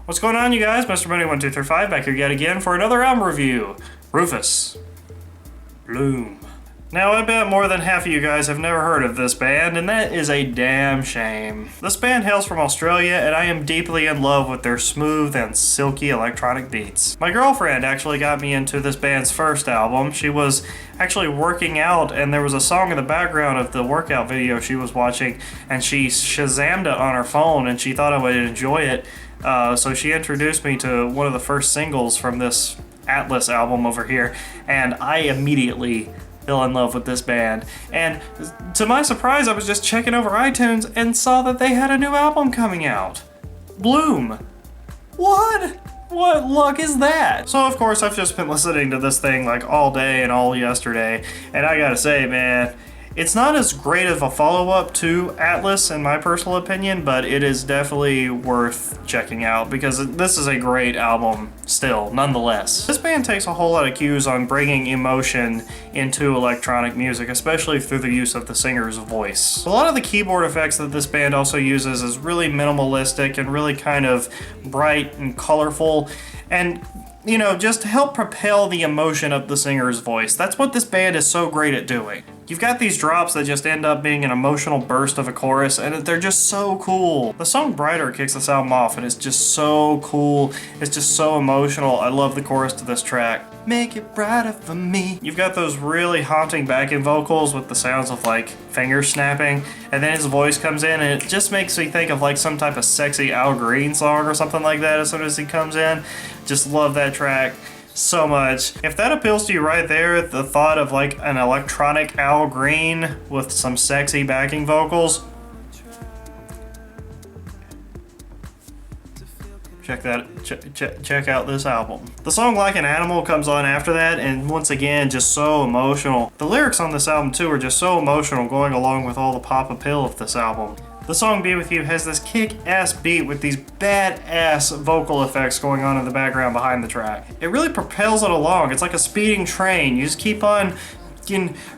What's going on, you guys? Mr. Money1235 back here yet again for another album review. Rüfüs Bloom. Now, I bet more than half of you guys have never heard of this band, and that is a damn shame. This band hails from Australia, and I am deeply in love with their smooth and silky electronic beats. My girlfriend actually got me into this band's first album. She was actually working out, and there was a song in the background of the workout video she was watching, and she Shazammed it on her phone, and she thought I would enjoy it. So she introduced me to one of the first singles from this Atlas album over here, and I immediately fell in love with this band. And to my surprise, I was just checking over iTunes and saw that they had a new album coming out. Bloom. What? What luck is that? So of course I've just been listening to this thing like all day and all yesterday, and I gotta say, man, it's not as great of a follow-up to Atlas in my personal opinion, but it is definitely worth checking out because this is a great album still, nonetheless. This band takes a whole lot of cues on bringing emotion into electronic music, especially through the use of the singer's voice. A lot of the keyboard effects that this band also uses is really minimalistic and really kind of bright and colorful, and you know, just to help propel the emotion of the singer's voice. That's what this band is so great at doing. You've got these drops that just end up being an emotional burst of a chorus, and they're just so cool. The song Brighter kicks this album off, and it's just so cool. It's just so emotional. I love the chorus to this track. Make it brighter for me. You've got those really haunting backing vocals with the sounds of like fingers snapping, and then his voice comes in, and it just makes me think of like some type of sexy Al Green song or something like that as soon as he comes in. Just love that track so much. If that appeals to you right there, the thought of like an electronic Al Green with some sexy backing vocals, check out this album. The song Like an Animal comes on after that, and once again, just so emotional. The lyrics on this album too are just so emotional, going along with all the pop appeal of this album. The song Be With You has this kick-ass beat with these badass vocal effects going on in the background behind the track. It really propels it along. It's like a speeding train. You just keep on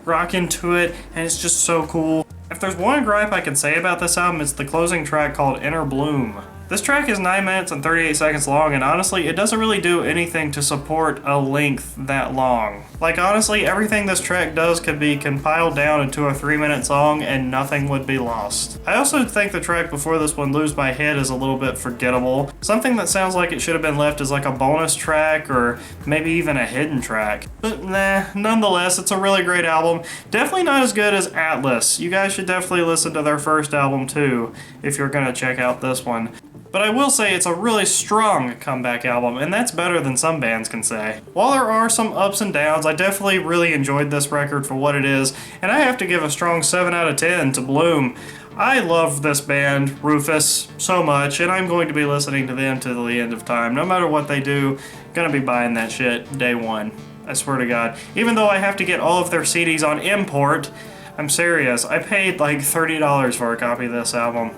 rocking to it, and it's just so cool. If there's one gripe I can say about this album, it's the closing track called Inner Bloom. This track is 9 minutes and 38 seconds long, and honestly, it doesn't really do anything to support a length that long. Like, honestly, everything this track does could be compiled down into a 3-minute song and nothing would be lost. I also think the track before this one, Lose My Head, is a little bit forgettable. Something that sounds like it should have been left as like a bonus track or maybe even a hidden track. But nah, nonetheless, it's a really great album. Definitely not as good as Atlas. You guys should definitely listen to their first album too if you're gonna check out this one. But I will say it's a really strong comeback album, and that's better than some bands can say. While there are some ups and downs, I definitely really enjoyed this record for what it is, and I have to give a strong 7 out of 10 to Bloom. I love this band, Rüfüs, so much, and I'm going to be listening to them to the end of time. No matter what they do, gonna be buying that shit day one. I swear to God. Even though I have to get all of their CDs on import, I'm serious. I paid like $30 for a copy of this album.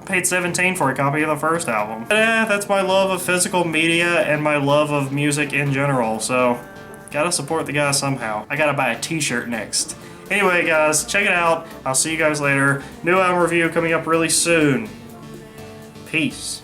Paid $17 for a copy of the first album. But that's my love of physical media and my love of music in general, so gotta support the guys somehow. I gotta buy a t-shirt next. Anyway guys, check it out. I'll see you guys later. New album review coming up really soon. Peace.